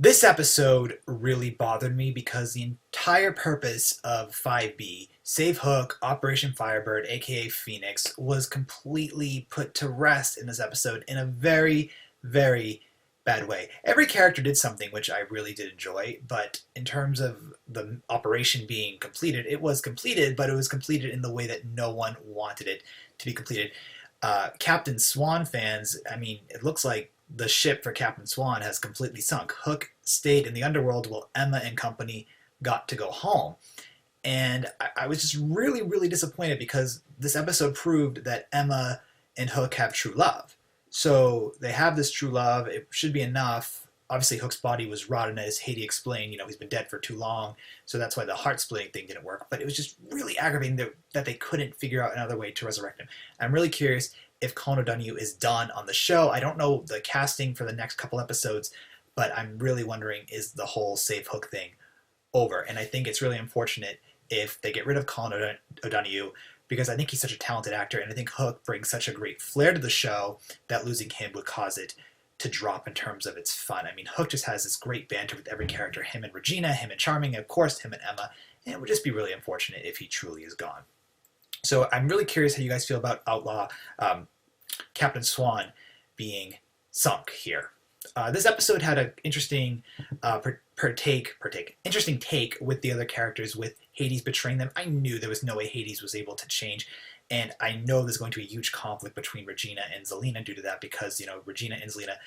This episode really bothered me because the entire purpose of 5B, Save Hook, Operation Firebird, aka Phoenix, was completely put to rest in this episode in a very, very bad way. Every character did something which I really did enjoy, but in terms of the operation being completed, it was completed, but it was completed in the way that no one wanted it to be completed. Captain Swan fans, I mean, it looks like the ship for Captain Swan has completely sunk. Hook stayed in the underworld while Emma and company got to go home. And I was just really, really disappointed because this episode proved that Emma and Hook have true love. So they have this true love. It should be enough. Obviously, Hook's body was rotten, as Haiti explained. He's been dead for too long, so that's why the heart-splitting thing didn't work. But it was just really aggravating that they couldn't figure out another way to resurrect him. I'm really curious if Colin O'Donoghue is done on the show. I don't know the casting for the next couple episodes, but I'm really wondering, is the whole Save Hook thing over? And I think it's really unfortunate if they get rid of Colin O'Donoghue, because I think he's such a talented actor, and I think Hook brings such a great flair to the show that losing him would cause it to drop in terms of its fun. I mean, Hook just has this great banter with every character, him and Regina, him and Charming, and of course him and Emma, and it would just be really unfortunate if he truly is gone. So I'm really curious how you guys feel about Outlaw Captain Swan being sunk here. This episode had an interesting interesting take with the other characters, with Hades betraying them. I knew there was no way Hades was able to change, and I know there's going to be a huge conflict between Regina and Zelina due to that, because Regina and Zelina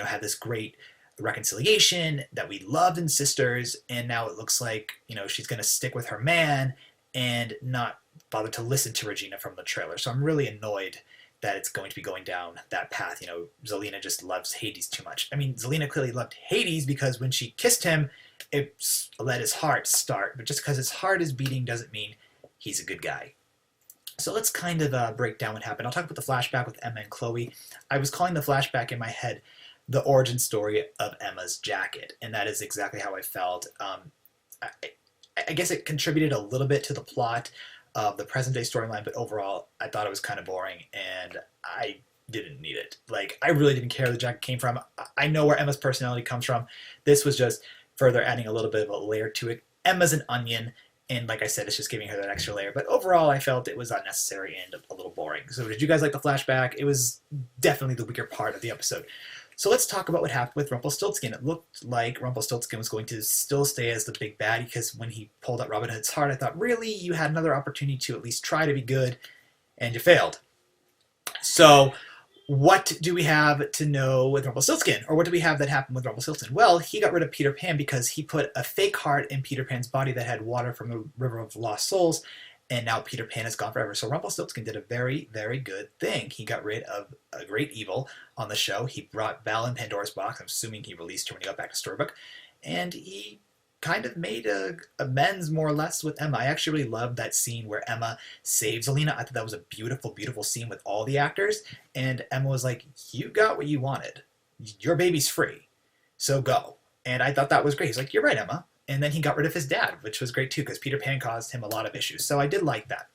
had this great reconciliation that we loved in Sisters, and now it looks like she's going to stick with her man and not bother to listen to Regina from the trailer. So I'm really annoyed that it's going to be going down that path. Zelina just loves Hades too much. I mean, Zelina clearly loved Hades because when she kissed him, it let his heart start. But just because his heart is beating doesn't mean he's a good guy. So let's kind of break down what happened. I'll talk about the flashback with Emma and Chloe. I was calling the flashback in my head the origin story of Emma's jacket, and that is exactly how I felt. I guess it contributed a little bit to the plot of the present day storyline, but overall I thought it was kind of boring and I didn't need it. Like, I really didn't care where the jacket came from. I know where Emma's personality comes from. This was just further adding a little bit of a layer to it. Emma's an onion, and like I said, it's just giving her that extra layer, but overall I felt it was unnecessary and a little boring. So did you guys like the flashback? It was definitely the weaker part of the episode. So let's talk about what happened with Rumpelstiltskin. It looked like Rumpelstiltskin was going to still stay as the big bad, because when he pulled out Robin Hood's heart, I thought, really? You had another opportunity to at least try to be good, and you failed. So what do we have to know with Rumpelstiltskin? Or what do we have that happened with Rumpelstiltskin? Well, he got rid of Peter Pan because he put a fake heart in Peter Pan's body that had water from the River of Lost Souls, and now Peter Pan is gone forever. So Rumpelstiltskin did a very, very good thing. He got rid of a great evil on the show. He brought Val in Pandora's box. I'm assuming he released her when he got back to Storybook. And he kind of made amends, more or less, with Emma. I actually really loved that scene where Emma saves Zelina. I thought that was a beautiful, beautiful scene with all the actors. And Emma was like, you got what you wanted. Your baby's free. So go. And I thought that was great. He's like, you're right, Emma. And then he got rid of his dad, which was great too, because Peter Pan caused him a lot of issues. So I did like that.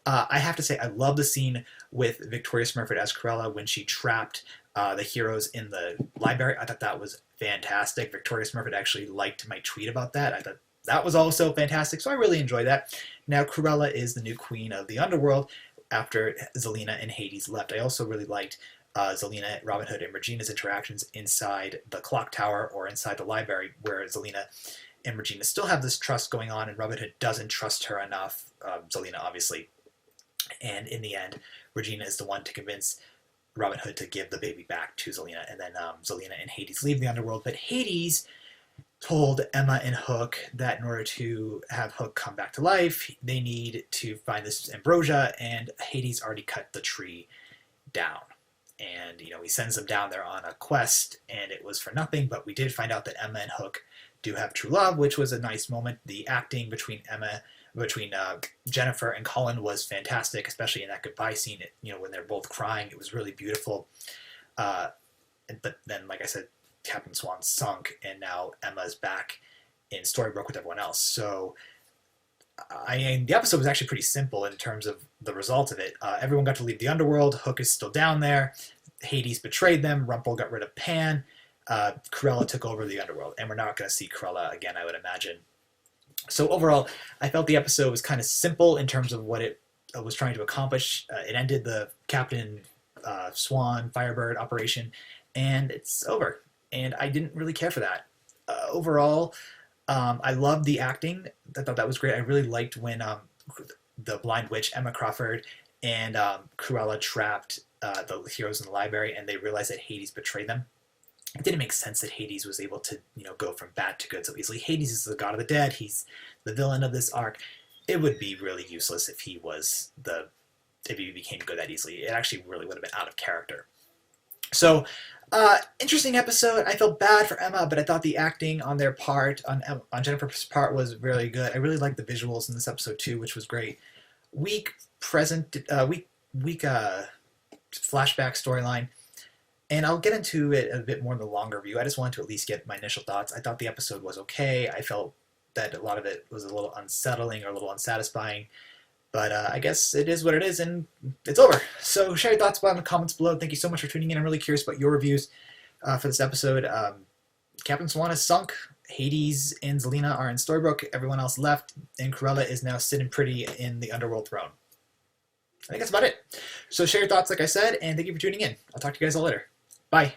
I have to say, I love the scene with Victoria Smurfett as Cruella when she trapped the heroes in the library. I thought that was fantastic. Victoria Smurfett actually liked my tweet about that. I thought that was also fantastic, so I really enjoyed that. Now, Cruella is the new queen of the underworld after Zelina and Hades left. I also really liked Zelina, Robin Hood, and Regina's interactions inside the clock tower or inside the library, where Zelina and Regina still have this trust going on, and Robin Hood doesn't trust her enough, Zelina obviously. And in the end, Regina is the one to convince Robin Hood to give the baby back to Zelina, and then Zelina and Hades leave the underworld. But Hades told Emma and Hook that in order to have Hook come back to life, they need to find this ambrosia, and Hades already cut the tree down. And, he sends them down there on a quest, and it was for nothing, but we did find out that Emma and Hook do have true love, which was a nice moment. The acting between Jennifer and Colin was fantastic, especially in that goodbye scene. When they're both crying, it was really beautiful. But then, like I said, Captain Swan sunk, and now Emma's back in Storybrooke with everyone else. So, the episode was actually pretty simple in terms of the result of it. Everyone got to leave the underworld. Hook is still down there. Hades betrayed them. Rumpel got rid of Pan. Cruella took over the underworld, and we're not going to see Cruella again, I would imagine. So overall, I felt the episode was kind of simple in terms of what it was trying to accomplish. It ended the Captain Swan Firebird operation, and it's over. And I didn't really care for that. Overall, I loved the acting. I thought that was great. I really liked when the blind witch, Emma Crawford, and Cruella trapped the heroes in the library, and they realized that Hades betrayed them. It didn't make sense that Hades was able to, go from bad to good so easily. Hades is the god of the dead. He's the villain of this arc. It would be really useless if he became good that easily. It actually really would have been out of character. So, interesting episode. I felt bad for Emma, but I thought the acting on their part, on Jennifer's part, was really good. I really liked the visuals in this episode too, which was great. Weak flashback storyline. And I'll get into it a bit more in the longer view. I just wanted to at least get my initial thoughts. I thought the episode was okay. I felt that a lot of it was a little unsettling or a little unsatisfying. But I guess it is what it is, and it's over. So share your thoughts in the comments below. Thank you so much for tuning in. I'm really curious about your reviews for this episode. Captain Swan is sunk. Hades and Zelena are in Storybrooke. Everyone else left, and Cruella is now sitting pretty in the Underworld throne. I think that's about it. So share your thoughts, like I said, and thank you for tuning in. I'll talk to you guys all later. Bye.